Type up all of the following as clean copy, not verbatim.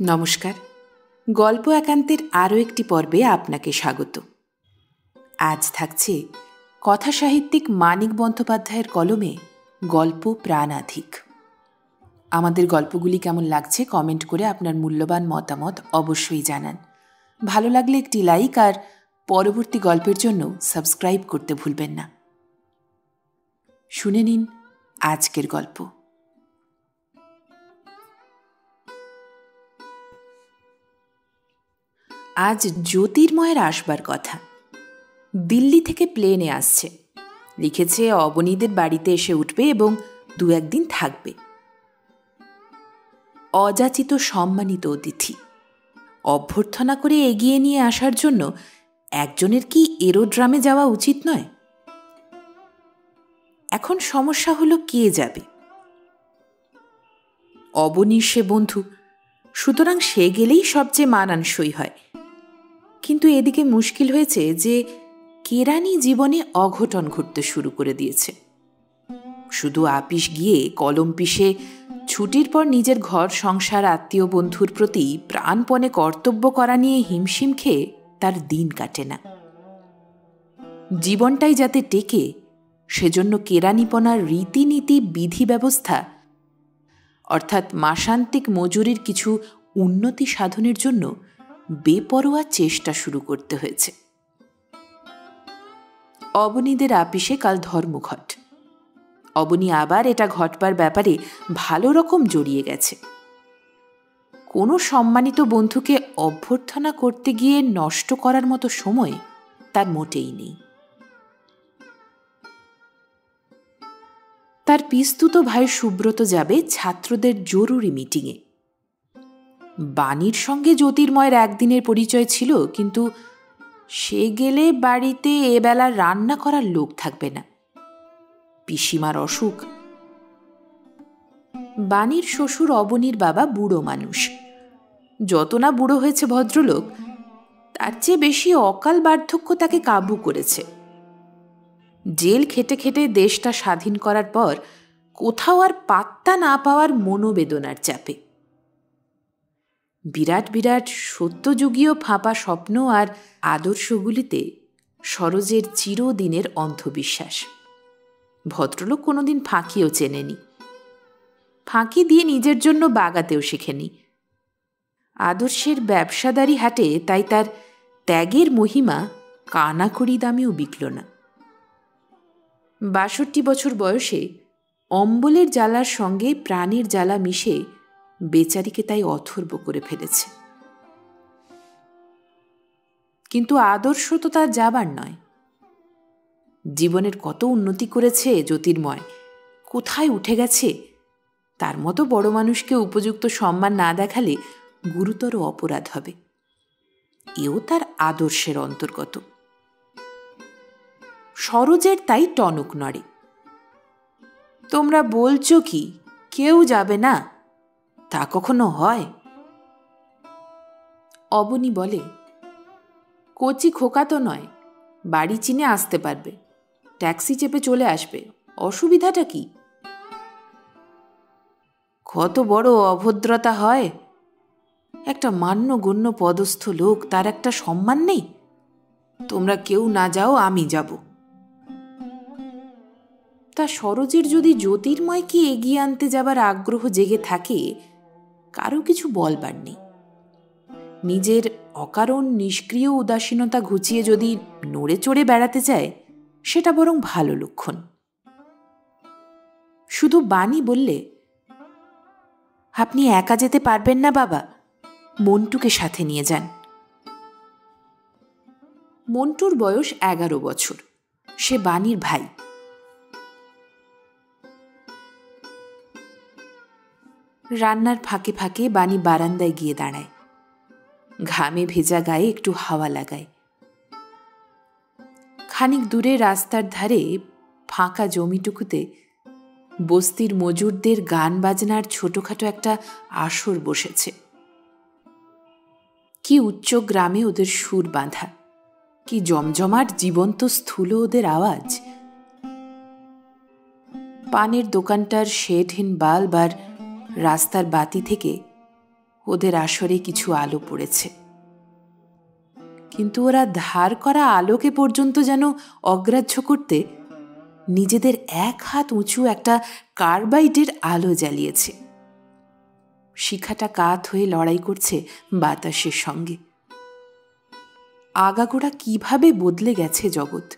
নমস্কার। গল্প একান্তের আরও একটি পর্বে আপনাকে স্বাগত। আজ থাকছে কথা সাহিত্যিক মানিক বন্দ্যোপাধ্যায়ের কলমে গল্প প্রাণাধিক। আমাদের গল্পগুলি কেমন লাগছে কমেন্ট করে আপনার মূল্যবান মতামত অবশ্যই জানান। ভালো লাগলে একটি লাইক আর পরবর্তী গল্পের জন্য সাবস্ক্রাইব করতে ভুলবেন না। শুনে নিন আজকের গল্প। আজ জ্যোতির্ময়ের আসবার কথা। দিল্লি থেকে প্লেনে আসছে। লিখেছে অবনীদের বাড়িতে এসে উঠবে এবং 2-1 দিন থাকবে। অযাচিত সম্মানিত অতিথি। অভ্যর্থনা করে এগিয়ে নিয়ে আসার জন্য একজনের কি এরোড্রামে যাওয়া উচিত নয়? এখন সমস্যা হলো কে যাবে। অবনীর সে বন্ধু, সুতরাং সে গেলেই সবচেয়ে মানানসই হয়। কিন্তু এদিকে মুশকিল হয়েছে যে কেরানি জীবনে অঘটন ঘটতে শুরু করে দিয়েছে। শুধু আপিস গিয়ে কলম পিষে ছুটির পর নিজের ঘর সংসার আত্মীয় বন্ধুর প্রতি প্রাণপণে কর্তব্য করা নিয়ে হিমশিম খেয়ে তার দিন কাটে না। জীবনটাই যাতে টেকে সেজন্য কেরানিপনার রীতিনীতি বিধি ব্যবস্থা অর্থাৎ মাসান্তিক মজুরির কিছু উন্নতি সাধনের জন্য বেপরোয়া চেষ্টা শুরু করতে হয়েছে। অবনীদের আপিসে কাল ধর্মঘট। অবনী আবার এটা ঘটবার ব্যাপারে ভালো রকম জড়িয়ে গেছে। কোনো সম্মানিত বন্ধুকে অভ্যর্থনা করতে গিয়ে নষ্ট করার মতো সময় তার মোটেই নেই। তার পিস্তুত ভাই সুব্রত যাবে ছাত্রদের জরুরি মিটিংয়ে। বাণীর সঙ্গে জ্যোতির্ময়ের একদিনের পরিচয় ছিল, কিন্তু সে গেলে বাড়িতে এবেলা রান্না করার লোক থাকবে না। পিসিমার অসুখ। বাণীর শ্বশুর অবনীর বাবা বুড়ো মানুষ। যত না বুড়ো হয়েছে ভদ্রলোক, তার চেয়ে বেশি অকাল বার্ধক্য তাকে কাবু করেছে। জেল খেটে খেটে দেশটা স্বাধীন করার পর কোথাও আর পাত্তা না পাওয়ার মনোবেদনার চাপে। বিরাট বিরাট সত্যযুগীয় ফাঁপা স্বপ্ন আর আদর্শগুলিতে সরোজের চিরদিনের অন্ধবিশ্বাস। ভদ্রলোক কোনোদিন ফাঁকিও চেনেনি, ফাঁকি দিয়ে নিজের জন্য বাগাতেও শেখেনি। আদর্শের ব্যবসাদারি হাটে তাই তার ত্যাগের মহিমা কানাকড়ি দামেও বিকল না। 62 বছর বয়সে অম্বলের জ্বালার সঙ্গে প্রাণের জ্বালা মিশে বেচারিকে তাই অথর্ব করে ফেলেছে। কিন্তু আদর্শ তো তার যাবার নয়। জীবনের কত উন্নতি করেছে জ্যোতির্ময়, কোথায় উঠে গেছে, তার মতো বড় মানুষকে উপযুক্ত সম্মান না দেখালে গুরুতর অপরাধ হবে। এও তার আদর্শের অন্তর্গত। সরোজের তাই টনক নড়ে। তোমরা বলছো কি কেউ যাবে না? তা কখনো হয়? অবনী বলে, কচি খোকা তো নয়, বাড়ি চিনে আসতে পারবে, ট্যাক্সি চেপে চলে আসবে, অসুবিধাটা কি? কত বড় অভদ্রতা হয়! একটা মান্যগণ্য পদস্থ লোক, তার একটা সম্মান নেই? তোমরা কেউ না যাও, আমি যাব। তা সরোজের যদি জ্যোতির্ময়কে এগিয়ে আনতে যাবার আগ্রহ জেগে থাকে, কারো কিছু বলবার নেই। নিজের অকারণ নিষ্ক্রিয় উদাসীনতা ঘুচিয়ে যদি নড়ে চড়ে বেড়াতে চায়, সেটা বরং ভালো লক্ষণ। শুধু বাণী বললে, আপনি একা যেতে পারবেন না বাবা, মন্টুকে সাথে নিয়ে যান। মন্টুর বয়স 11 বছর, সে বাণীর ভাই। রান্নার ফাঁকে ফাঁকে বাণী বারান্দায় গিয়ে দাঁড়ায়, ঘামে ভেজা গায়ে একটু হাওয়া লাগায়। খানিক দূরে রাস্তার ধারে ফাঁকা জমিটুকুতে বস্তির মজুরদের গান বাজনার ছোটখাটো একটা আসর বসেছে। কি উচ্চ গ্রামে ওদের সুর বাঁধা, কি জমজমাট জীবন্ত স্থূল ওদের আওয়াজ। পানের দোকানটার শেডহীন বাল্ব আর রাস্তার বাতি থেকে ওদের আসরে কিছু আলো পড়েছে, কিন্তু ওরা ধার করা আলোকে পর্যন্ত যেন অগ্রাহ্য করতে নিজেদের এক হাত উঁচু একটা কার্বাইডের আলো জ্বালিয়েছে। শিখাটা কাত হয়ে লড়াই করছে বাতাসের সঙ্গে। আগাগোড়া কিভাবে বদলে গেছে জগৎ।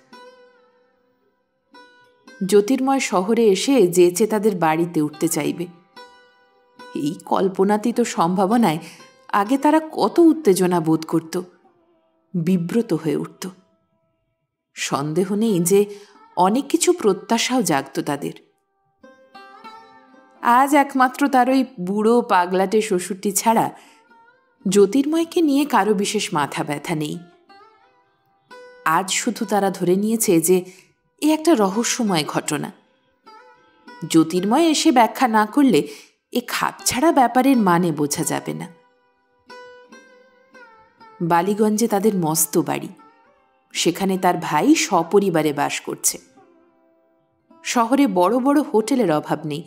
জ্যোতির্ময় শহরে এসে যেচে তাদের বাড়িতে উঠতে চাইবে, এই কল্পনাতীত সম্ভাবনায় আগে তারা কত উত্তেজনা বোধ করত, বিব্রত হয়ে উঠত। সন্দেহ নেই যে অনেক কিছু প্রত্যাশাও জাগত তাদের। আজ একমাত্র তার ওই বুড়ো পাগলাটে শ্বশুরটি ছাড়া জ্যোতির্ময়কে নিয়ে কারো বিশেষ মাথা ব্যথা নেই। আজ শুধু তারা ধরে নিয়েছে যে এ একটা রহস্যময় ঘটনা। জ্যোতির্ময় এসে ব্যাখ্যা না করলে এ খাপছাড়া ব্যাপারের মানে বোঝা যাবে না। বালিগঞ্জে তাদের মস্ত বাড়ি, সেখানে তার ভাই সপরিবারে বাস করছে। শহরে বড় বড় হোটেলের অভাব নেই,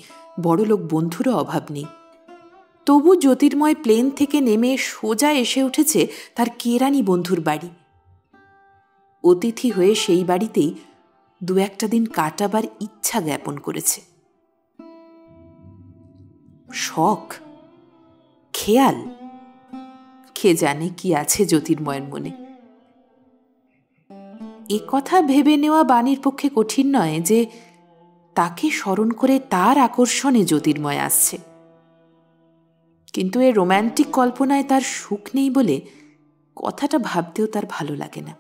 বড়লোক বন্ধুরও অভাব নেই। তবু জ্যোতির্ময় প্লেন থেকে নেমে সোজা এসে উঠেছে তার কেরানি বন্ধুর বাড়ি। অতিথি হয়ে সেই বাড়িতেই দু একটা দিন কাটাবার ইচ্ছা জ্ঞাপন করেছে। শখ, খেয়াল, কে জানে কি আছে জ্যোতির্ময়ের মনে। এ কথা ভেবে নেওয়া বাণীর পক্ষে কঠিন নয় যে তাকে স্মরণ করে তার আকর্ষণে জ্যোতির্ময় আসছে। কিন্তু এ রোম্যান্টিক কল্পনায় তার সুখ নেই বলে কথাটা ভাবতেও তার ভালো লাগে না।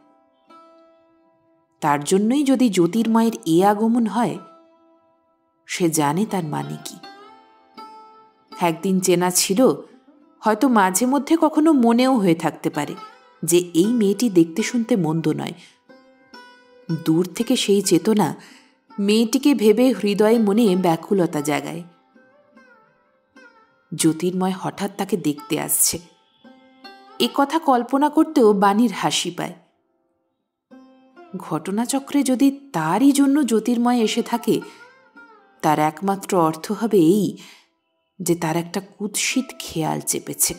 তার জন্যই যদি জ্যোতির্ময়ের এ আগমন হয়, সে জানে তার মানে কি। একদিন চেনা ছিল, হয়তো মাঝে মধ্যে কখনো মনেও হয়ে থাকতে পারে যে এই মেয়েটি দেখতে শুনতে মন্দ নয়। দূর থেকে সেই চেতনা মেয়েটিকে ভেবে হৃদয়ে মনে ব্যাকুলতা জাগায়। জ্যোতির্ময় হঠাৎ তাকে দেখতে আসছে, এ কথা কল্পনা করতেও বাণীর হাসি পায়। ঘটনাচক্রে যদি তারই জন্য জ্যোতির্ময় এসে থাকে, তার একমাত্র অর্থ হবে এই যে তার একটা কুৎসিত খেয়াল চেপেছে।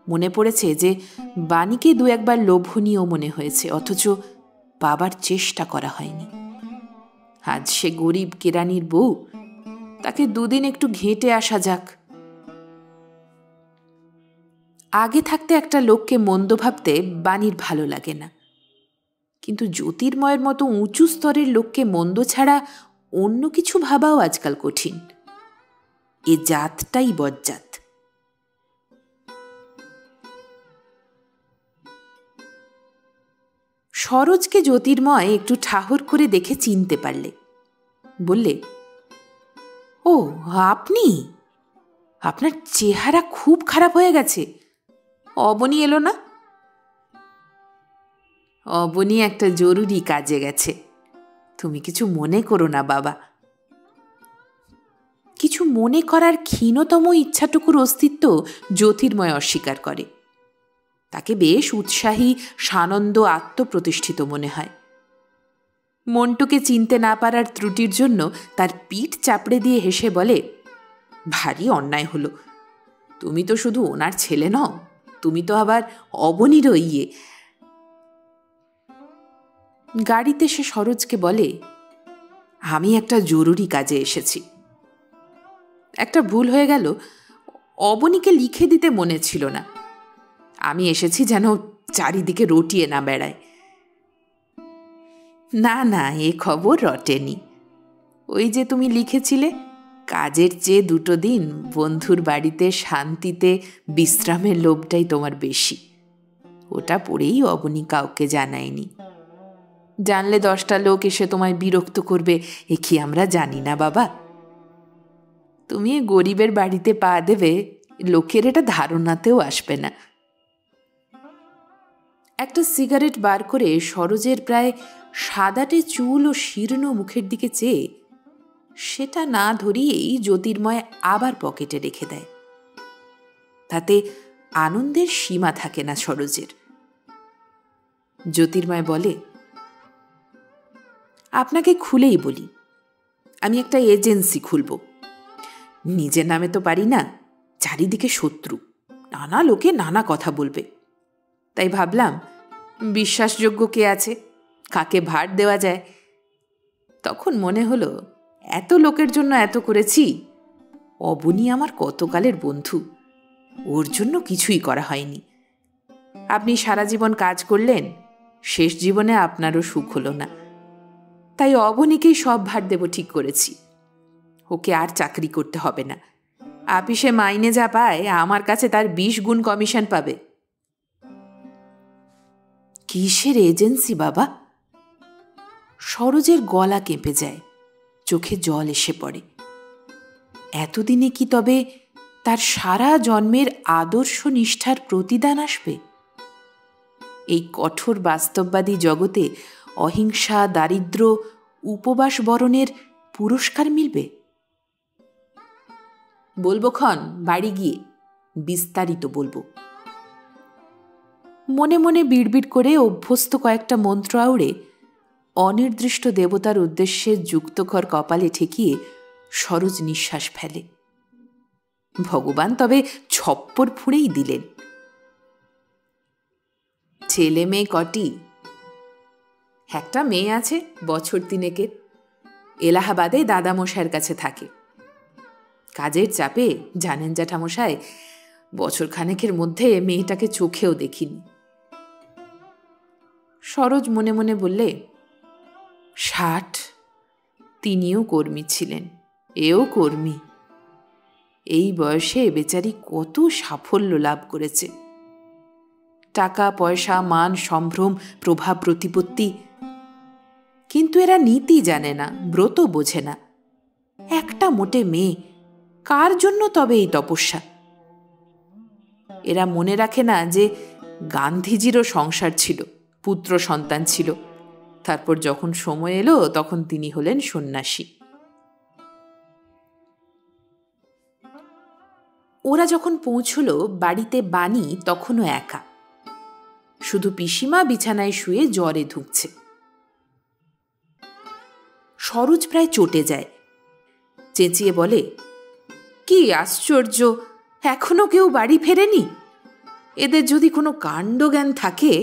মনে পড়েছে যে বাণীকে দু একবার লোভনীয় মনে হয়েছে, অথচ পাবার চেষ্টা করা হয়নি। আজ সে গরিব কেরানির বউ, তাকে দুদিন একটু ঘেঁটে আসা যাক। আগে থাকতে একটা লোককে মন্দ ভাবতে বাণীর ভালো লাগে না, কিন্তু জ্যোতির্ময়ের মতো উঁচু স্তরের লোককে মন্দ ছাড়া অন্য কিছু ভাবাও আজকাল কঠিন। এ জাতটাই বজ্জাত। সরোজকে জ্যোতির্ময় একটু ঠাহর করে দেখে চিনতে পারলে। বললে, ও আপনি? আপনার চেহারা খুব খারাপ হয়ে গেছে। অবনী এলো না? অবনী একটা জরুরি কাজে গেছে, তুমি কিছু মনে করো না বাবা। কিছু মনে করার ক্ষীণতম ইচ্ছাটুকুর অস্তিত্ব জ্যোতির্ময় অস্বীকার করে। তাকে বেশ উৎসাহী, সানন্দ, আত্মপ্রতিষ্ঠিত মনে হয়। মন্টুকে চিনতে না পারার ত্রুটির জন্য তার পিঠ চাপড়ে দিয়ে হেসে বলে, ভারী অন্যায় হলো। তুমি তো শুধু ওনার ছেলে নও, তুমি তো আবার অবনীরও ইয়ে। গাড়িতে সে সরোজকে বলে, আমি একটা জরুরি কাজে এসেছি। একটা ভুল হয়ে গেল, অবনীকে লিখে দিতে মনে ছিল না। আমি এসেছি যেন চারিদিকে রটিয়ে না বেড়ায়। না না, এ খবর রটেনি। ওই যে তুমি লিখেছিলে, কাজের চেয়ে দুটো দিন বন্ধুর বাড়িতে শান্তিতে বিশ্রামের লোভটাই তোমার বেশি। ওটা পড়েই অবনী কাউকে জানায়নি। জানলে 10টা লোক এসে তোমায় বিরক্ত করবে, এ কি আমরা জানি না বাবা? তুমি গরিবের বাড়িতে পা দেবে, লোকের এটা ধারণাতেও আসবে না। একটা সিগারেট বার করে সরোজের প্রায় সাদাটে চুল ও শীর্ণ মুখের দিকে চেয়ে সেটা না ধরিয়েই জ্যোতির্ময় আবার পকেটে রেখে দেয়। তাতে আনন্দের সীমা থাকে না সরোজের। জ্যোতির্ময় বলে, আপনাকে খুলেই বলি, আমি একটা এজেন্সি খুলব। নিজের নামে তো পারি না, চারিদিকে শত্রু, নানা লোকে নানা কথা বলবে। তাই ভাবলাম বিশ্বাসযোগ্য কে আছে, কাকে ভার দেওয়া যায়। তখন মনে হলো এত লোকের জন্য এত করেছি, অবনী আমার কতকালের বন্ধু, ওর জন্য কিছুই করা হয়নি। আপনি সারা জীবন কাজ করলেন, শেষ জীবনে আপনারও সুখ হলো না। তাই অবনীকেই সব ভার দেব ঠিক করেছি। ওকে আর চাকরি করতে হবে না, আপিসে মাইনে যা পায় আমার কাছে তার 20 গুণ কমিশন পাবে। কিসের এজেন্সি বাবা? সরোজের গলা কেঁপে যায়, চোখে জল এসে পড়ে। এতদিনে কি তবে তার সারা জন্মের আদর্শ নিষ্ঠার প্রতিদান আসবে? এই কঠোর বাস্তববাদী জগতে অহিংসা, দারিদ্র্য, উপবাস বরণের পুরস্কার মিলবে? বলবো ক্ষণ বাড়ি গিয়ে বিস্তারিত বলবো। মনে মনে বিড়বিড় করে অভ্যস্ত কয়েকটা মন্ত্র আউড়ে অনির্দিষ্ট দেবতার উদ্দেশ্যে যুক্তকর কপালে ঠেকিয়ে সরোজ নিঃশ্বাস ফেলে। ভগবান তবে ছপ্পর ফুঁড়েই দিলেন। ছেলে মেয়ে কটি? একটা মেয়ে আছে বছর 3-এর, এলাহাবাদে দাদামশাইয়ের কাছে থাকে। কাজের চাপে জানেন জ্যাঠামশাই, বছর খানেকের মধ্যে মেয়েটাকে চোখেও দেখিনি। সরোজ মনে মনে বললে, 60। তিনিও কর্মী ছিলেন, এও কর্মী। এই বয়সে বেচারি কত সাফল্য লাভ করেছে। টাকা পয়সা, মান সম্ভ্রম, প্রভাব প্রতিপত্তি। কিন্তু এরা নীতি জানে না, ব্রত বোঝে না। একটা মোটে মেয়ে, কার জন্য তবে এই তপস্যা? এরা মনে রাখে না যে গান্ধীজিরও সংসার ছিল, পুত্র সন্তান ছিল। তারপর যখন সময় এলো তখন তিনি হলেন সন্ন্যাসী। ওরা যখন পৌঁছল বাড়িতে বাণী তখনও একা, শুধু পিসিমা বিছানায় শুয়ে জ্বরে ধুঁকছে। সরোজ প্রায় চটে যায়, চেঁচিয়ে বলে, কি আশ্চর্য, এখনো কেউ বাড়ি ফেরেনি? এদের যদি কোনো কাণ্ডজ্ঞান থাকে।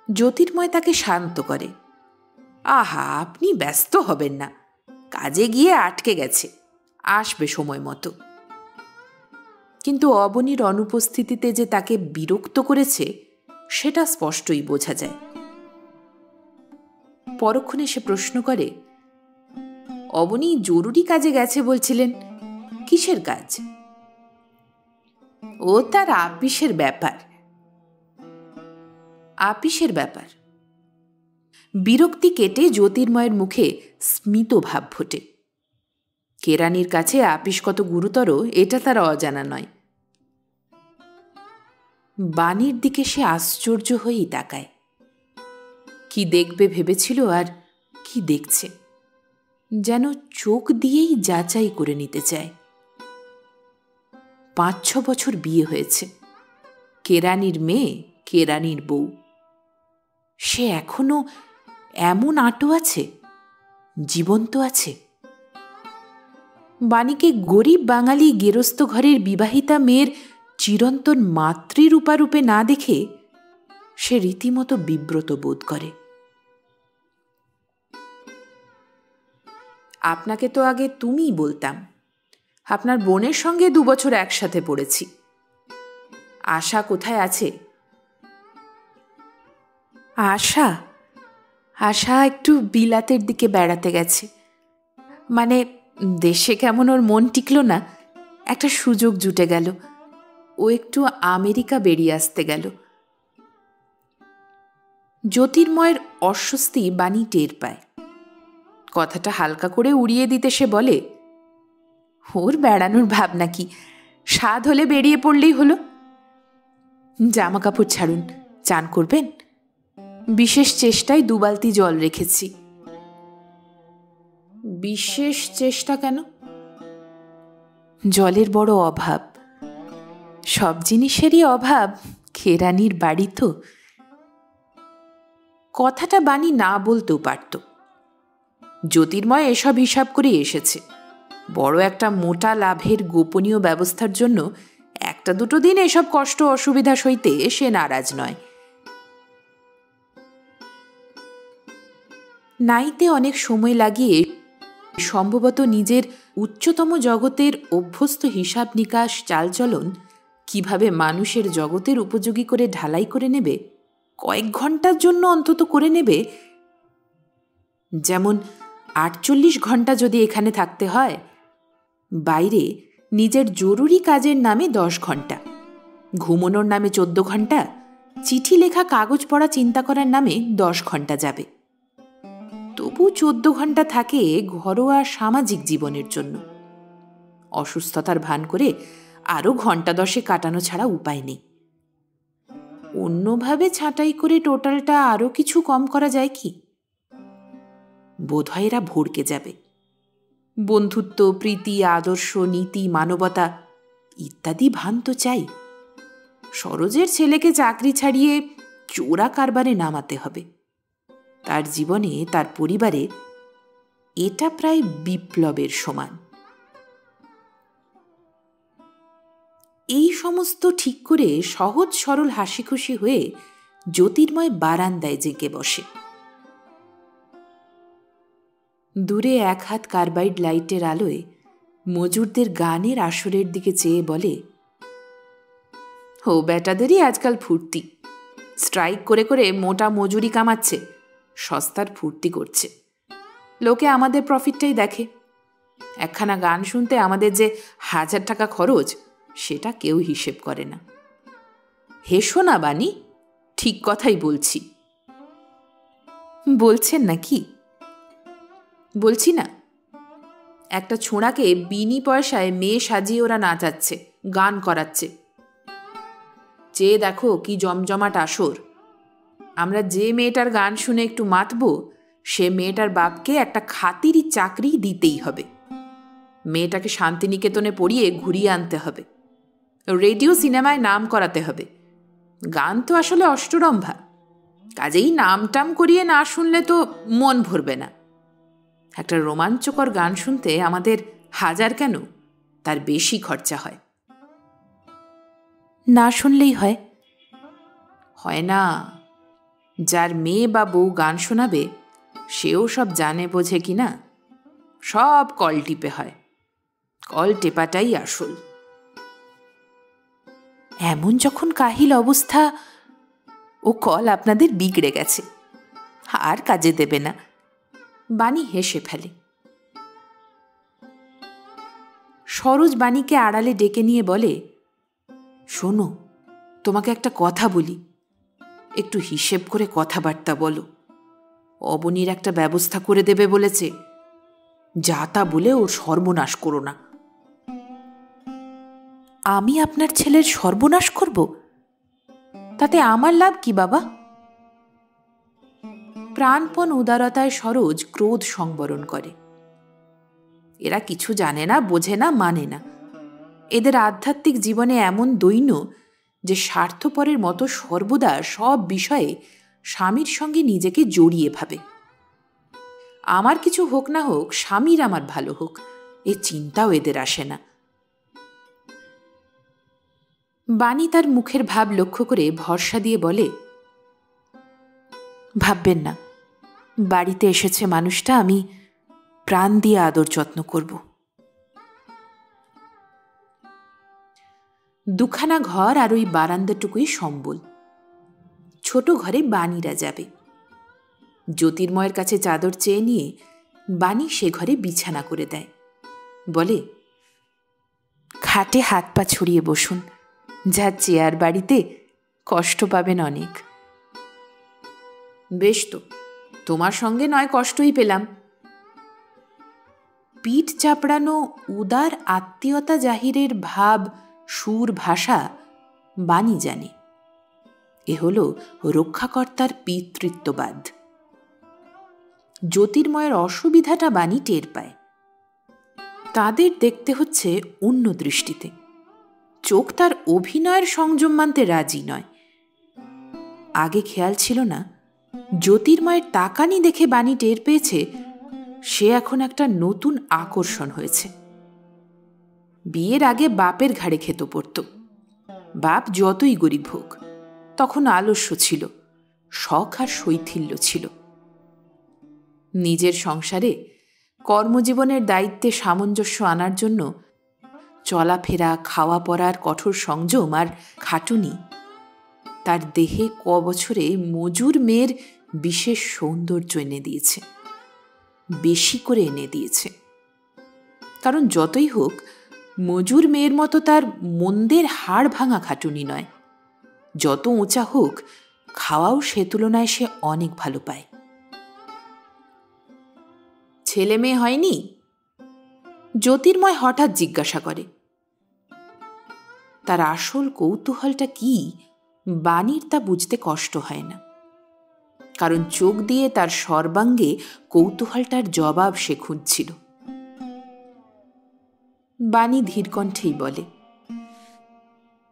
জ্যোতির্ময় তাকে শান্ত করে, আহা, আপনি ব্যস্ত হবেন না, কাজে গিয়ে আটকে গেছে, আসবে সময় মতো। কিন্তু অবনীর অনুপস্থিতিতে যে তাকে বিরক্ত করেছে সেটা স্পষ্টই বোঝা যায়। পরক্ষণে সে প্রশ্ন করে, অবনী জরুরি কাজে গেছে বলছিলেন, কিসের কাজ? ও তার আপিসের ব্যাপার। আপিসের ব্যাপার? বিরক্তি কেটে জ্যোতির্ময়ের মুখে স্মিত ভাব ফোটে। কেরানির কাছে আপিস কত গুরুতর এটা তার অজানা নয়। বাণীর দিকে সে আশ্চর্য হয়েই তাকায়। কি দেখবে ভেবেছিল আর কি দেখছে, যেন চোখ দিয়েই যাচাই করে নিতে চায়। 5-6 বছর বিয়ে হয়েছে, কেরানির মেয়ে, কেরানির বউ। সে এখনো এমন আঁটো আছে, জীবন্ত আছে। বাণীকে গরিব বাঙালি গেরস্ত ঘরের বিবাহিতা মেয়ের চিরন্তন মাতৃরূপারূপে না দেখে সে রীতিমতো বিব্রত বোধ করে। আপনাকে তো আগে তুমিই বলতাম, আপনার বোনের সঙ্গে 2 বছর একসাথে পড়েছি। আশা কোথায় আছে? আশা? আশা একটু বিলাতের দিকে বেড়াতে গেছে। মানে দেশে কেমন ওর মন টিকল না, একটা সুযোগ জুটে গেল, ও একটু আমেরিকা বেরিয়ে আসতে গেল। জ্যোতির্ময়ের অস্বস্তি বাণী টের পায়। কথাটা হালকা করে উড়িয়ে দিতে সে বলে, ওর বেড়ানোর ভাব নাকি, স্বাদ হলে বেরিয়ে পড়লেই হলো। জামা কাপড় ছাড়ুন, চান করবেন? বিশেষ চেষ্টায় 2 বালতি জল রেখেছি। বিশেষ চেষ্টা কেন? জলের বড় অভাব। সব জিনিসেরই অভাব, কেরানির বাড়ি তো। কথাটা বাণী না বলতেও পারত। জ্যোতির্ময় এসব হিসাব করে এসেছে, বড় একটা মোটা লাভের গোপনীয় ব্যবস্থার জন্য একটা দুটো দিন এসব কষ্ট অসুবিধা সইতে সে নারাজ নয়। নাইতে অনেক সময় লাগিয়ে সম্ভবত নিজের উচ্চতম জগতের অভ্যস্ত হিসাব নিকাশ চালচলন কিভাবে মানুষের জগতের উপযোগী করে ঢালাই করে নেবে, কয়েক ঘন্টার জন্য অন্তত করে নেবে। যেমন 48 ঘন্টা যদি এখানে থাকতে হয়, বাইরে নিজের জরুরি কাজের নামে 10 ঘন্টা, ঘুমোনোর নামে 14 ঘন্টা, চিঠি লেখা কাগজ পড়া চিন্তা করার নামে 10 ঘন্টা যাবে। তবু 14 ঘন্টা থাকে ঘরোয়া সামাজিক জীবনের জন্য। অসুস্থতার ভান করে আরও ঘন্টা 10 কাটানো ছাড়া উপায় নেই। অন্যভাবে ছাঁটাই করে টোটালটা আরও কিছু কম করা যায় কি? বোধহয় এরা ভড়কে যাবে। বন্ধুত্ব, প্রীতি, আদর্শ, নীতি, মানবতা ইত্যাদি ভান তো চাই। সরোজের ছেলেকে চাকরি ছাড়িয়ে চোরা কারবারে নামাতে হবে। তার জীবনে, তার পরিবারে এটা প্রায় বিপ্লবের সমান। এই সমস্ত ঠিক করে সহজ সরল হাসি খুশি হয়ে জ্যোতির্ময় বারান্দায় জেগে বসে। দূরে এক হাত কার্বাইড লাইটের আলোয় মজুরদের গানের আসরের দিকে চেয়ে বলে, ও বেটাদেরই আজকাল ফুর্তি। স্ট্রাইক করে করে মোটা মজুরি কামাচ্ছে, সস্তার ফুর্তি করছে। লোকে আমাদের প্রফিটটাই দেখে। একখানা গান শুনতে আমাদের যে 1000 টাকা খরচ, সেটা কেউ হিসেব করে না। হেসো না বানি, ঠিক কথাই বলছি। বলছেন নাকি? বলছি না। একটা ছোঁড়াকে বিনি পয়সায় মেয়ে সাজিয়ে ওরা নাচাচ্ছে, গান করাচ্ছে। চেয়ে দেখো কি জমজমাট আসর। আমরা যে মেয়েটার গান শুনে একটু মাতবো, সে মেয়েটার বাপকে একটা খাতিরি চাকরি দিতেই হবে। মেয়েটাকে শান্তিনিকেতনে পড়িয়ে ঘুরিয়ে আনতে হবে। রেডিও সিনেমায় নাম করাতে হবে। গান তো আসলে অষ্টরম্ভা, কাজেই নামটাম করিয়ে না শুনলে তো মন ভরবে না। একটা রোমাঞ্চকর গান শুনতে আমাদের 1000 কেন, তার বেশি খরচা হয়। না শুনলেই হয়? হয় না। যার মেয়ে বা বউ গান শোনাবে, সেও সব জানে বোঝে কিনা। সব কল টিপে হয়। কল টেপাটাই আসল। এমন যখন কাহিল অবস্থা, ও কল আপনাদের বিগড়ে গেছে, আর কাজে দেবে না। বানি হেসে ফেলে। সরোজ বাণীকে আড়ালে ডেকে নিয়ে বলে, শোনো, তোমাকে একটা কথা বলি, একটু হিসেব করে কথাবার্তা বলো। অবনীর একটা ব্যবস্থা করে দেবে বলেছে, যা তা বলে ওর সর্বনাশ করো না। আমি আপনার ছেলের সর্বনাশ করব? তাতে আমার লাভ কি বাবা? প্রাণপণ উদারতায় সরোজ ক্রোধ সংবরণ করে। এরা কিছু জানে না, বোঝে না, মানে না। এদের আধ্যাত্মিক জীবনে এমন দৈন্য যে স্বার্থপরের মতো সর্বদা সব বিষয়ে স্বামীর সঙ্গে নিজেকে জড়িয়ে ভাবে। আমার কিছু হোক না হোক, স্বামীর আমার ভালো হোক, এ চিন্তাও এদের আসে না। বাণী তার মুখের ভাব লক্ষ্য করে ভরসা দিয়ে বলে, ভাববেন না, বাড়িতে এসেছে মানুষটা, আমি প্রাণ দিয়ে আদর যত্ন করব। দুখানা ঘর আর ওই বারান্দাটুকুই সম্বল। ছোট ঘরে বাণীরা যাবে। জ্যোতির্ময়ের কাছে চাদর চেয়ে নিয়ে বাণী সে ঘরে বিছানা করে দেয়। বলে, খাটে হাত পা ছড়িয়ে বসুন, যা চেয়ার বাড়িতে, কষ্ট পাবেন অনেক। বেশ তো, তোমার সঙ্গে নয় কষ্টই পেলাম। পিঠ চাপড়ানো উদার আত্মীয়তা জাহিরের ভাব, সুর, ভাষা বাণী জানে। এ হল রক্ষাকর্তার পিতৃত্ববাদ। জ্যোতির্ময়ের অসুবিধাটা বাণী টের পায়। তাদের দেখতে হচ্ছে অন্য দৃষ্টিতে। চোখ তার অভিনয়ের সংযম মানতে রাজি নয়। আগে খেয়াল ছিল না, জ্যোতির্ময়ের তাকানি দেখে বাণী টের পেয়েছে সে এখন একটা নতুন আকর্ষণ হয়েছে। বিয়ের আগে বাপের ঘাড়ে খেত পড়ত। বাপ যতই গরিব হোক, তখন আলস্য ছিল, শখ আর শৈথিল্য ছিল। নিজের সংসারে কর্মজীবনের দায়িত্বে সামঞ্জস্য আনার জন্য চলাফেরা, খাওয়া পড়ার কঠোর সংযম আর খাটুনি তার দেহে বছরে মজুর মেয়ের বিশেষ সৌন্দর্য এনে দিয়েছে, বেশি করে এনে দিয়েছে। কারণ যতই হোক, মজুর মেয়ের মতো তার মন্দের হাড় ভাঙা খাটুনি নয়। যত উঁচা হোক, খাওয়াও সে তুলনায় সে অনেক ভালো পায়। ছেলে মেয়ে হয়নি? জ্যোতির্ময় হঠাৎ জিজ্ঞাসা করে। তার আসল কৌতূহলটা কি বাণীর তা বুঝতে কষ্ট হয় না, কারণ চোখ দিয়ে তার সর্বাঙ্গে কৌতূহলটার জবাব সে খুঁজছিল। বাণী ধীরকণ্ঠেই বলে,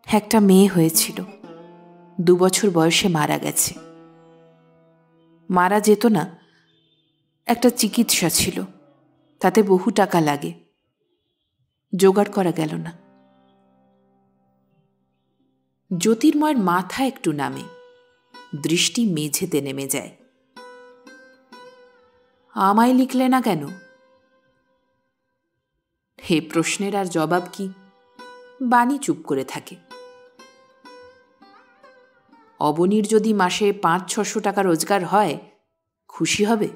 একটা মেয়ে হয়েছিল, 2 বছর বয়সে মারা গেছে। মারা যেত না, একটা চিকিৎসা ছিল, তাতে বহু টাকা লাগে, জোগাড় করা গেল না। জ্যোতির্ময়ের মাথা একটু নামে, দৃষ্টি মেঝেতে নেমে যায়। আমায় লিখলে না কেন? হে প্রশ্নের আর জবাব কি? বাণী চুপ করে থাকে। অবনীর যদি মাসে 500-600 টাকা রোজগার হয়, খুশি হবে?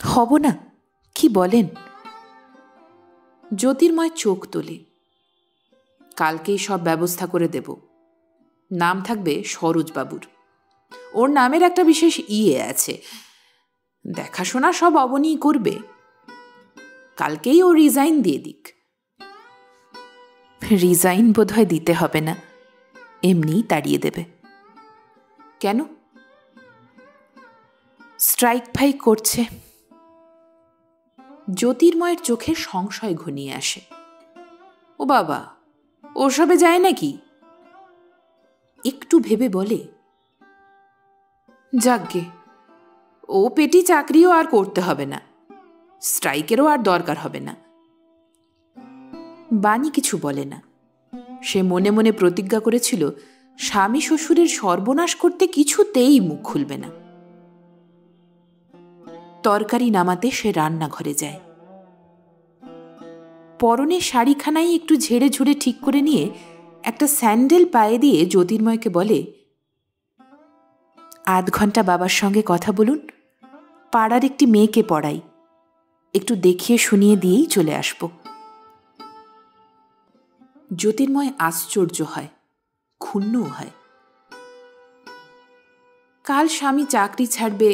হব না, কি বলেন? জ্যোতির্ময় চোখ তোলে। কালকেই সব ব্যবস্থা করে দেব। নাম থাকবে সরোজবাবুর। ওর নামের একটা বিশেষ আছে, দেখাশোনা সব অবনীই করবে। কালকেই ও রিজাইন দিয়ে দিক। রিজাইন বোধহয় দিতে হবে না, এমনিই তাড়িয়ে দেবে। কেন? স্ট্রাইক ফাইক করছে। জ্যোতির্ময়ের চোখে সংশয় ঘনিয়ে আসে। ও বাবা, ওসবে যায় নাকি? একটু ভেবে বলে, যাকগে, ও পেটি চাকরিও আর করতে হবে না, স্ট্রাইকেরও আর দরকার হবে না। বাণী কিছু বলে না। সে মনে মনে প্রতিজ্ঞা করেছিল স্বামী শ্বশুরের সর্বনাশ করতে কিছুতেই মুখ খুলবে না। তরকারি নামাতে সে রান্নাঘরে যায়। পরনে শাড়িখানাই একটু ঝেড়ে ঝুড়ে ঠিক করে নিয়ে একটা স্যান্ডেল পায়ে দিয়ে জ্যোতির্ময়কে বলে, 1/2 ঘন্টা বাবার সঙ্গে কথা বলুন, পাড়ার একটি মেয়েকে পড়াই, একটু দেখিয়ে শুনিয়ে দিয়েই চলে আসব। জ্যোতির্ময় আশ্চর্য হয়, ক্ষুণ্ণও হয়। কাল স্বামী চাকরি ছাড়বে,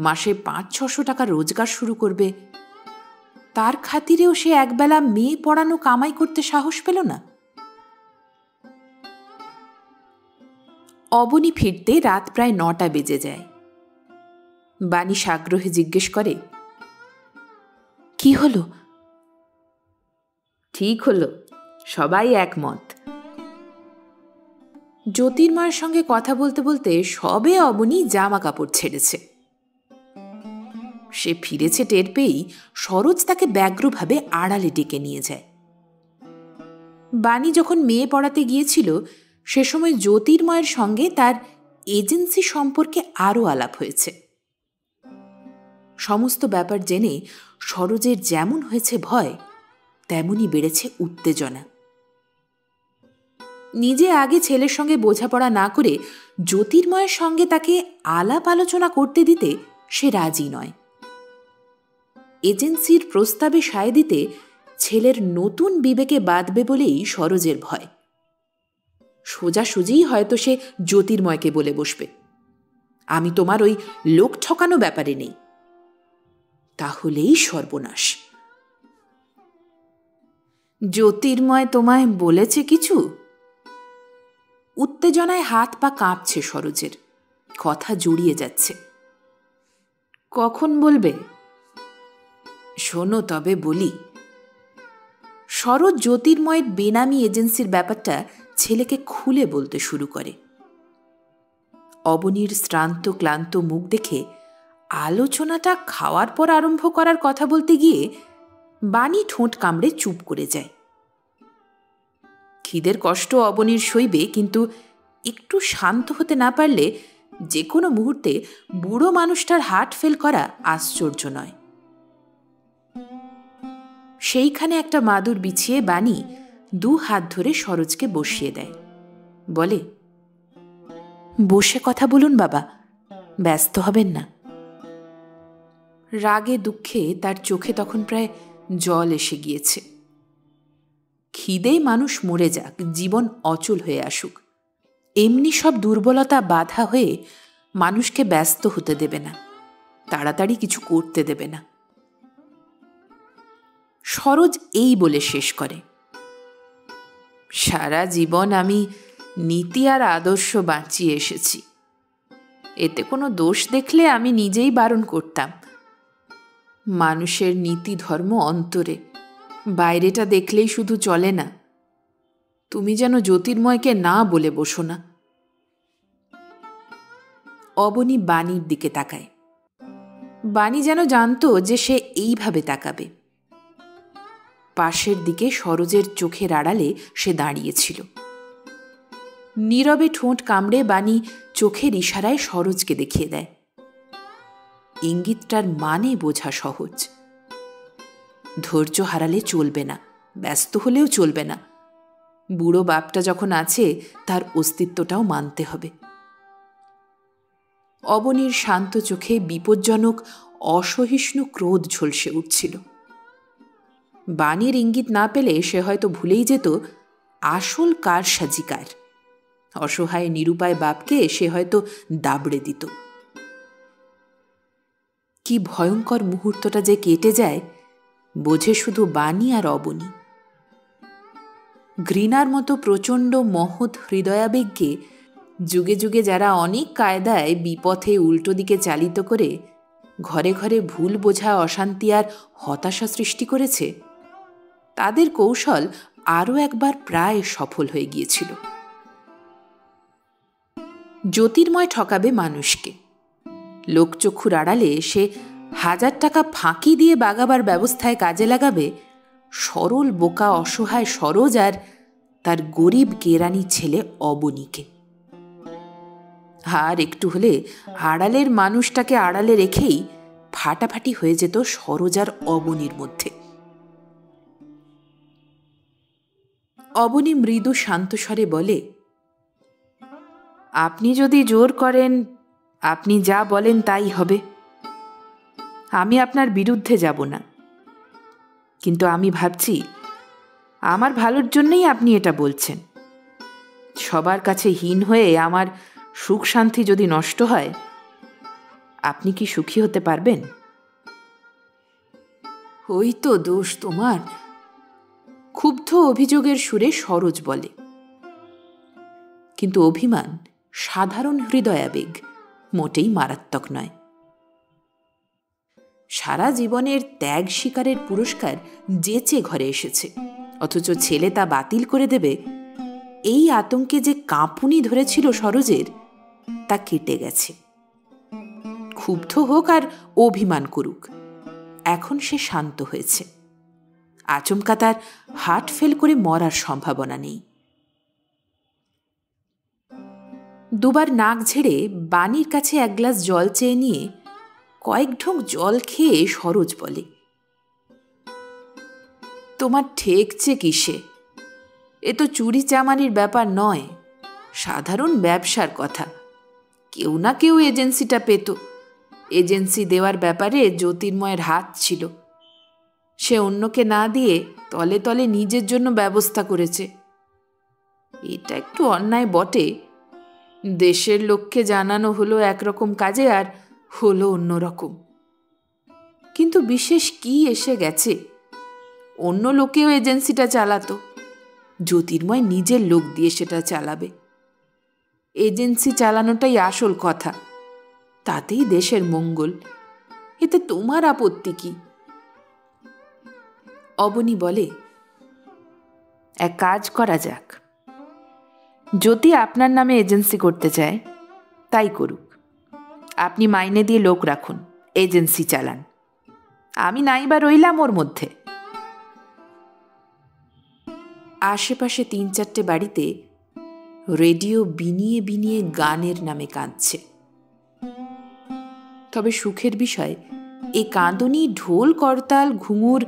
মাসে 500-600 টাকা রোজগার শুরু করবে, তার খাতিরেও সে একবেলা মেয়ে পড়ানো কামাই করতে সাহস পেল না। অবনী ফিরতে রাত প্রায় 9টা বেজে যায়। বাণী সাগ্রহে জিজ্ঞেস করে, কি হলো? ঠিক হলো, সবাই একমত। জ্যোতির্ময়ের সঙ্গে কথা বলতে বলতে সবে অবনী জামা কাপড় ছেড়েছে। সে ফিরেছে টের পেয়েই সরোজ তাকে ব্যগ্রভাবে আড়ালে ডেকে নিয়ে যায়। বাণী যখন মেয়ে পড়াতে গিয়েছিল, সে সময় জ্যোতির্ময়ের সঙ্গে তার এজেন্সি সম্পর্কে আরও আলাপ হয়েছে। সমস্ত ব্যাপার জেনে সরোজের যেমন হয়েছে ভয়, তেমনই বেড়েছে উত্তেজনা। নিজে আগে ছেলের সঙ্গে বোঝাপড়া না করে জ্যোতির্ময়ের সঙ্গে তাকে আলাপ আলোচনা করতে দিতে সে রাজি নয়। এজেন্সির প্রস্তাবে সায় দিতে ছেলের নতুন বিবেকে বাঁধবে বলেই সরোজের ভয়। সোজাসুজিই হয়তো সে জ্যোতির্ময়কে বলে বসবে, আমি তোমার ওই লোক ঠকানো ব্যাপারে নেই। তাহলেই সর্বনাশ। জ্যোতির্ময় তোমায় বলেছে কিছু? উত্তেজনায় হাত পা কাঁপছে সরোজের, কথা জড়িয়ে যাচ্ছে। কখন বলবে? শোনো তবে বলি। সরোজ জ্যোতির্ময়ের বেনামি এজেন্সির ব্যাপারটা ছেলেকে খুলে বলতে শুরু করে। অবনীর শ্রান্ত ক্লান্ত মুখ দেখে আলোচনাটা খাওয়ার পর আরম্ভ করার কথা বলতে গিয়ে বাণী ঠোঁট কামড়ে চুপ করে যায়। খিদের কষ্ট অবনীর সইবে, কিন্তু একটু শান্ত হতে না পারলে যে কোনো মুহূর্তে বুড়ো মানুষটার হার্ট ফেল করা আশ্চর্য নয়। সেইখানে একটা মাদুর বিছিয়ে বাণী 2 হাত ধরে সরোজকে বসিয়ে দেয়, বলে, বসে কথা বলুন বাবা, ব্যস্ত হবেন না। রাগে দুঃখে তার চোখে তখন প্রায় জল এসে গিয়েছে। খিদেই মানুষ মরে যাক, জীবন অচল হয়ে আসুক, এমনি সব দুর্বলতা বাধা হয়ে মানুষকে ব্যস্ত হতে দেবে না, তাড়াতাড়ি কিছু করতে দেবে না। সরোজ এই বলে শেষ করে, সারা জীবন আমি নীতি আর আদর্শ বাঁচিয়ে এসেছি, এতে কোনো দোষ দেখলে আমি নিজেই বারণ করতাম। মানুষের নীতি ধর্ম অন্তরে, বাইরেটা দেখলেই শুধু চলে না। তুমি যেন জ্যোতির্ময়কে না বলে বসো না। অবনী বাণীর দিকে তাকায়। বাণী যেন জানতো যে সে এইভাবে তাকাবে। পাশের দিকে সরোজের চোখের আড়ালে সে দাঁড়িয়েছিল। নীরবে ঠোঁট কামড়ে বাণী চোখের ইশারায় সরোজকে দেখিয়ে দেয়। ইঙ্গিতটার মানে বোঝা সহজ। ধৈর্য হারালে চলবে না, ব্যস্ত হলেও চলবে না। বুড়ো বাপটা যখন আছে তার অস্তিত্বটাও মানতে হবে। অবনীর শান্ত চোখে বিপজ্জনক অসহিষ্ণু ক্রোধ ঝলসে উঠছিল। বাণীর ইঙ্গিত না পেলে সে হয়তো ভুলেই যেত আসল কারসাজিকার। অসহায় নিরুপায় বাপকে সে হয়তো দাবড়ে দিত। কি ভয়ঙ্কর মুহূর্তটা যে কেটে যায় বোঝে শুধু বাণী আর অবনী। ঘৃণার মতো প্রচণ্ড মহৎ হৃদয়াবেগকে যুগে যুগে যারা অনেক কায়দায় বিপথে উল্টো দিকে চালিত করে ঘরে ঘরে ভুল বোঝা, অশান্তি আর হতাশা সৃষ্টি করেছে, তাদের কৌশল আরও একবার প্রায় সফল হয়ে গিয়েছিল। জ্যোতির্ময় ঠকাবে মানুষকে। লোকচক্ষুর আড়ালে সে 1000 টাকা ফাঁকি দিয়ে বাগাবার ব্যবস্থায় কাজে লাগাবে সরল বোকা অসহায় সরোজ আর তার গরিব কেরানি ছেলে অবনীকে। আর একটু হলে আড়ালের মানুষটাকে আড়ালে রেখেই ফাটাফাটি হয়ে যেত সরোজ আর অবনীর মধ্যে। অবনী মৃদু শান্ত স্বরে বলে, আপনি যদি জোর করেন, আপনি যা বলেন তাই হবে। আমি আপনার বিরুদ্ধে যাব না, কিন্তু আমি ভাবছি আমার ভালোর জন্যই আপনি এটা বলছেন। সবার কাছে হীন হয়ে আমার সুখ শান্তি যদি নষ্ট হয়, আপনি কি সুখী হতে পারবেন? ওই তো দোষ তোমার, ক্ষুব্ধ অভিযোগের সুরে সরোজ বলে। কিন্তু অভিমান সাধারণ হৃদয়াবেগ, মোটেই মারাত্মক নয়। সারা জীবনের ত্যাগ শিকারের পুরস্কার যেচে ঘরে এসেছে, অথচ ছেলে তা বাতিল করে দেবে, এই আতঙ্কে যে কাঁপুনি ধরেছিল সরোজের, তা কেটে গেছে। ক্ষুব্ধ হোক আর অভিমান করুক, এখন সে শান্ত হয়েছে। আচমকা তার হার্ট ফেল করে মরার সম্ভাবনা নেই। দুবার নাক ঝেড়ে বাণীর কাছে 1 গ্লাস জল চেয়ে নিয়ে কয়েক ঢোক জল খেয়ে সরোজ বলে, তোমার ঠেকছে কিসে? এ তো চুরি চামারির ব্যাপার নয়, সাধারণ ব্যবসার কথা। কেউ না কেউ এজেন্সিটা পেত। এজেন্সি দেওয়ার ব্যাপারে জ্যোতির্ময়ের হাত ছিল। সে অন্যকে না দিয়ে তলে তলে নিজের জন্য ব্যবস্থা করেছে। এটা একটু অন্যায় বটে। দেশের লোককে জানানো হলো একরকম কাজে আর হলো অন্যরকম। কিন্তু বিশেষ কি এসে গেছে? অন্য লোকেও এজেন্সিটা চালাতো, জ্যোতির্ময় নিজের লোক দিয়ে সেটা চালাবে। এজেন্সি চালানোটাই আসল কথা, তাতেই দেশের মঙ্গল। এতে তোমার আপত্তি কি? অবনী বলে, এক কাজ করা যাক, যদি আপনার নামে এজেন্সি করতে চায় তাই করুক। আপনি মাইনে দিয়ে লোক রাখুন, এজেন্সি চালান। আমি নাইবা রইলাম ওর মধ্যে। আশেপাশে ৩-৪টে বাড়িতে রেডিও বিনিয়ে বিনিয়ে গানের নামে কাঁদছে। তবে সুখের বিষয়, এ কাঁদনি ঢোল, করতাল, ঘুঙুর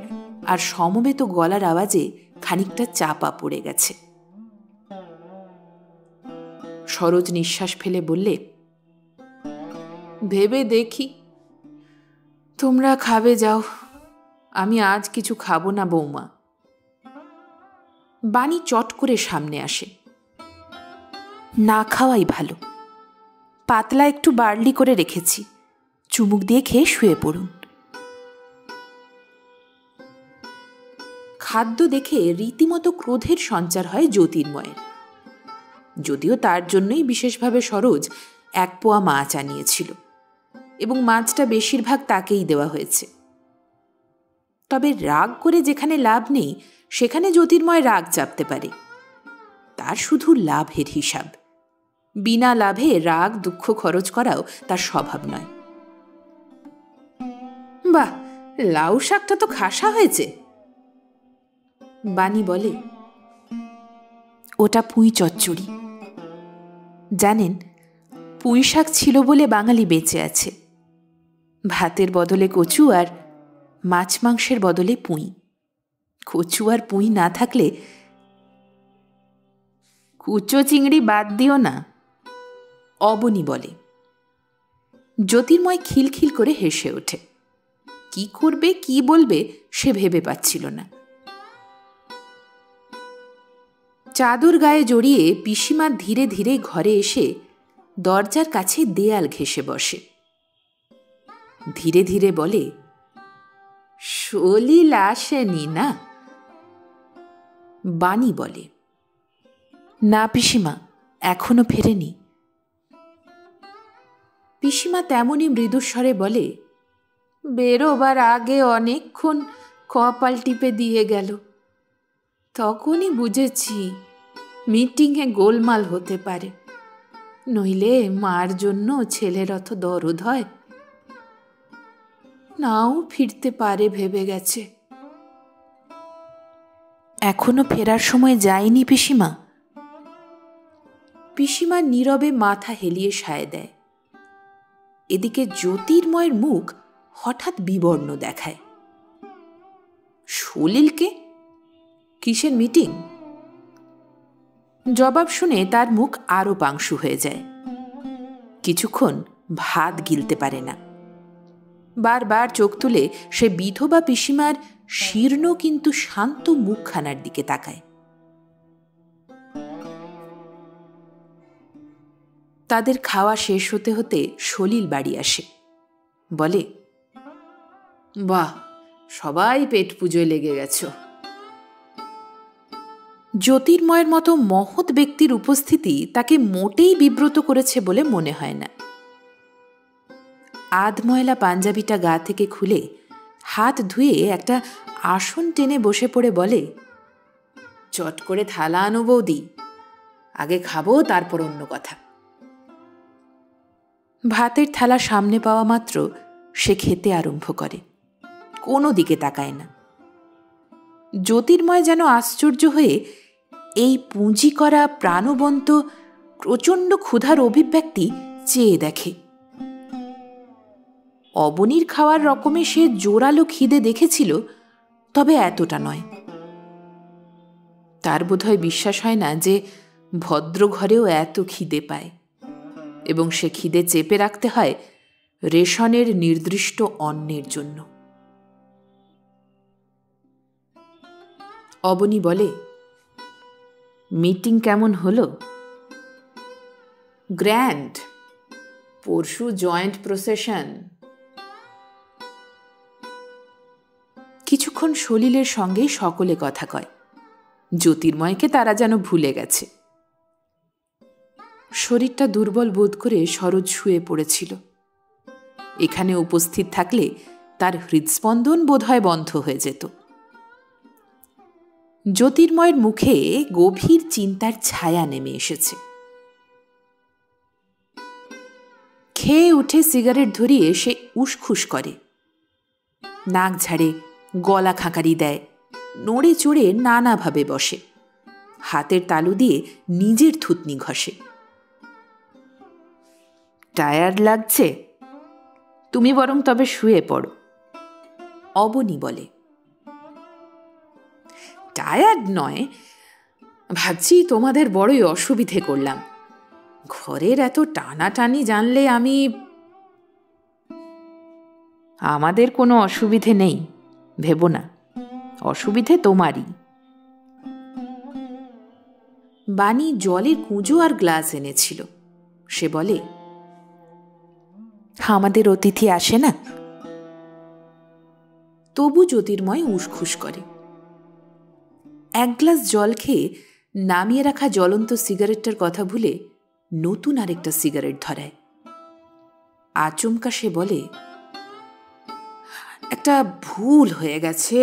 আর সমবেত গলার আওয়াজে খানিকটা চাপা পড়ে গেছে। সরোজ নিঃশ্বাস ফেলে বললে, ভেবে দেখি। তোমরা খাবে যাও, আমি আজ কিছু খাবো না বৌমা। বাণী চট করে সামনে আসে। না খাওয়াই ভালো। পাতলা একটু বার্লি করে রেখেছি, চুমুক দিয়ে খেয়ে শুয়ে পড়ুন। খাদ্য দেখে রীতিমতো ক্রোধের সঞ্চার হয় জ্যোতির্ময়ের। যদিও তার জন্যই বিশেষভাবে সরোজ 1 পোয়া মাছ আনিয়েছিল এবং মাছটা বেশিরভাগ তাকেই দেওয়া হয়েছে। তবে রাগ করে যেখানে লাভ নেই সেখানে জ্যোতির্ময় রাগ চাপতে পারে। তার শুধু লাভের হিসাব, বিনা লাভে রাগ দুঃখ খরচ করাও তার স্বভাব নয়। বাহ, লাউ শাকটা তো খাসা হয়েছে। বাণী বলে, ওটা পুঁই চচ্চড়ি। জানেন, পুঁই শাক ছিল বলে বাঙালি বেঁচে আছে। ভাতের বদলে কচু আর মাছ মাংসের বদলে পুঁই। কচু আর পুঁই না থাকলে। কুচো চিংড়ি বাদ দিও না, অবনী বলে। জ্যোতির্ময় খিলখিল করে হেসে ওঠে। কি করবে, কি বলবে সে ভেবে পাচ্ছিল না। চাদর গায়ে জড়িয়ে পিসিমা ধীরে ধীরে ঘরে এসে দরজার কাছে দেয়াল ঘেঁষে বসে। ধীরে ধীরে বলে, সলিল আসেনি না? বাণী বলে, না পিসিমা, এখনো ফেরেনি। পিসিমা তেমনই মৃদুস্বরে বলে, বেরোবার আগে অনেকক্ষণ কপাল টিপে দিয়ে গেল। তখনই বুঝেছি মিটিংয়ে গোলমাল হতে পারে, নইলে মার জন্য ছেলের অত দরদ হয়? নাও ফিরতে পারে ভেবে গেছে। এখনো ফেরার সময় যায়নি পিসিমা? পিসিমা নীরবে মাথা হেলিয়ে সায় দেয়। এদিকে জ্যোতির্ময়ের মুখ হঠাৎ বিবর্ণ দেখায়। সলিলকে? কিসের মিটিং? জবাব শুনে তার মুখ আরো পাংশু হয়ে যায়। কিছুক্ষণ ভাত গিলতে পারে না। বারবার চোখ তুলে সে বিধবা পিসিমার শীর্ণ কিন্তু শান্ত মুখখানার দিকে তাকায়। তাদের খাওয়া শেষ হতে হতে সলিল বাড়ি আসে। বলে, বাহ, সবাই পেট পুজোয় লেগে গেছ। জ্যোতির্ময়ের মতো মহৎ ব্যক্তির উপস্থিতি তাকে মোটেই বিব্রত করেছে বলে মনে হয় না। আধময়লা পাঞ্জাবিটা গা থেকে খুলে হাত ধুয়ে একটা আসন টেনে বসে পড়ে বলে, চট করে থালা আনো বৌদি, আগে খাবো তারপর অন্য কথা। ভাতের থালা সামনে পাওয়া মাত্র সে খেতে আরম্ভ করে, কোনো দিকে তাকায় না। জ্যোতির্ময় যেন আশ্চর্য হয়ে এই পুঁজি করা প্রাণবন্ত প্রচণ্ড ক্ষুধার অভিব্যক্তি চেয়ে দেখে। অবনীর খাওয়ার রকমে সে জোরালো খিদে দেখেছিল, তবে এতটা নয়। তার বোধহয় বিশ্বাস হয় না যে ভদ্র ঘরেও এত খিদে পায়, এবং সে খিদে চেপে রাখতে হয় রেশনের নির্দিষ্ট অন্নের জন্য। অবনী বলে, মিটিং কেমন হলো? গ্র্যান্ড। পরশু জয়েন্ট প্রসেশন। কিছুক্ষণ সলিলের সঙ্গেই সকলে কথা কয়। জ্যোতির্ময়কে তারা যেন ভুলে গেছে। শরীরটা দুর্বল বোধ করে সরোজ শুয়ে পড়েছিল। এখানে উপস্থিত থাকলে তার হৃদস্পন্দন বোধহয় বন্ধ হয়ে যেত। জ্যোতির্ময়ের মুখে গভীর চিন্তার ছায়া নেমে এসেছে। খেয়ে উঠে সিগারেট ধরিয়ে সে উসখুস করে, নাক ঝাড়ে, গলা খাঁকারি দেয়, নড়ে চড়ে নানাভাবে বসে। হাতের তালু দিয়ে নিজের থুতনি ঘষে। টায়ার্ড লাগছে? তুমি বরং তবে শুয়ে পড়ো, অবনী বলে। টায়ার্ড নয়, ভাবছি তোমাদের বড়ই অসুবিধে করলাম। ঘরের এত টানাটানি জানলে আমাদের কোনো অসুবিধে নেই, ভেবো না, অসুবিধে তোমারই। বানি জলের কুঁজো আর গ্লাস এনেছিল। সে বলে, আমাদের অতিথি আসে না। তবু জ্যোতির্ময় উসখুস করে। এক গ্লাস জল খেয়ে নামিয়ে রাখা জ্বলন্ত সিগারেটটার কথা ভুলে নতুন আরেকটা সিগারেট ধরায়। আচমকা সে বলে, একটা ভুল হয়ে গেছে,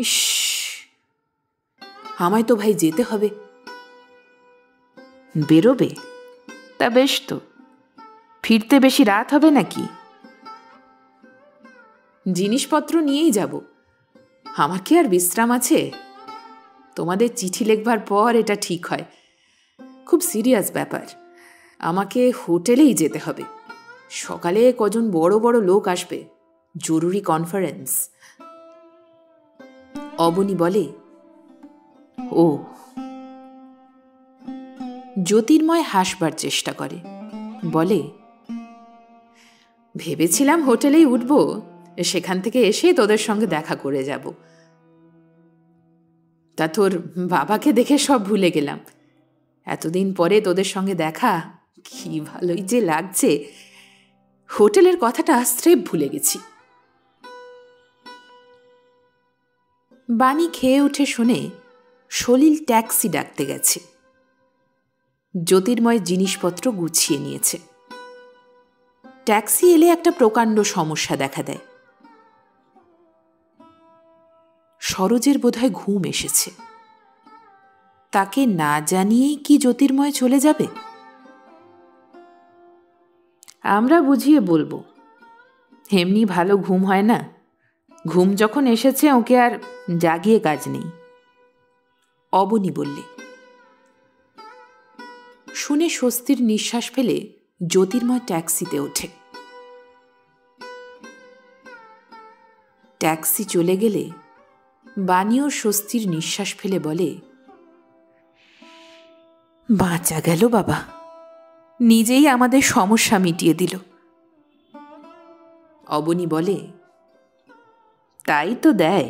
ইস, আমায় তো ভাই যেতে হবে। বেরোবে? তা বেশ তো, ফিরতে বেশি রাত হবে নাকি? জিনিসপত্র নিয়েই যাব, আমার কি আর বিশ্রাম আছে? তোমাদের চিঠি লিখবার পর এটা ঠিক হয়। খুব সিরিয়াস ব্যাপার, আমাকে হোটেলেই যেতে হবে। সকালে কজন বড় বড় লোক আসবে, জরুরি কনফারেন্স। অবনী বলে, ও। জ্যোতির্ময় হাসবার চেষ্টা করে, বলে, ভেবেছিলাম হোটেলেই উঠব, সেখান থেকে এসে তোদের সঙ্গে দেখা করে যাব। তা তোর বাবাকে দেখে সব ভুলে গেলাম। এতদিন পরে তোদের সঙ্গে দেখা, কি ভালোই যে লাগছে। হোটেলের কথাটা স্রেফ ভুলে গেছি। বানি খেয়ে উঠে শুনে সলিল ট্যাক্সি ডাকতে গেছে। জ্যোতির্ময় জিনিসপত্র গুছিয়ে নিয়েছে। ট্যাক্সি এলে একটা প্রকাণ্ড সমস্যা দেখা দেয়। সরোজের বোধহয় ঘুম এসেছে। তাকে না জানিয়েই কি জ্যোতির্ময় চলে যাবে? আমরা বুঝিয়ে বলবো, এমনি ভালো ঘুম হয় না, ঘুম যখন এসেছে ওকে আর জাগিয়ে কাজ নেই, অবনী বললে। শুনে স্বস্তির নিঃশ্বাস ফেলে জ্যোতির্ময় ট্যাক্সিতে ওঠে। ট্যাক্সি চলে গেলে বানিও স্বস্তির নিঃশ্বাস ফেলে বলে, বাঁচা গেল বাবা, নিজেই আমাদের সমস্যা মিটিয়ে দিল। অবনী বলে, তাই তো দেয়।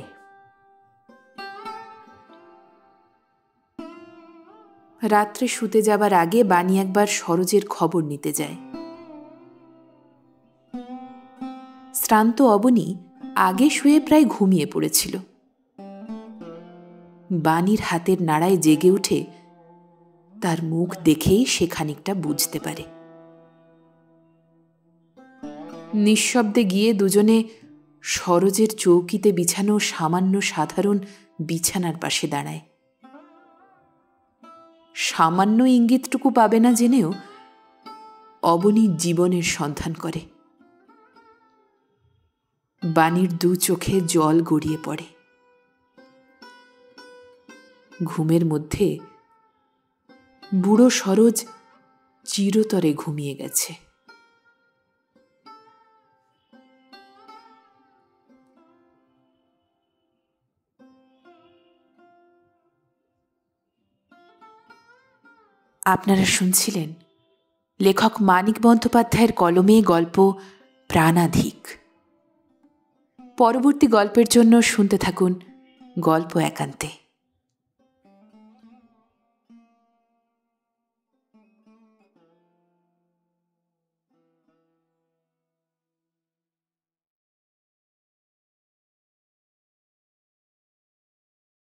রাত্রে শুতে যাবার আগে বানি একবার সরোজের খবর নিতে যায়। শ্রান্ত অবনী আগে শুয়ে প্রায় ঘুমিয়ে পড়েছিল। বানির হাতের নাড়ায় জেগে উঠে তার মুখ দেখেই সে খানিকটা বুঝতে পারে। নিঃশব্দে গিয়ে দুজনে সরোজের চৌকিতে বিছানো সামান্য সাধারণ বিছানার পাশে দাঁড়ায়। সামান্য ইঙ্গিতটুকু পাবে না জেনেও অবনী জীবনের সন্ধান করে। বানির দু চোখে জল গড়িয়ে পড়ে। ঘুমের মধ্যে বুড়ো সরোজ চিরতরে ঘুমিয়ে গেছে। আপনারা শুনছিলেন লেখক মানিক বন্দ্যোপাধ্যায়ের কলমে গল্প প্রাণাধিক। পরবর্তী গল্পের জন্য শুনতে থাকুন গল্প একান্তে।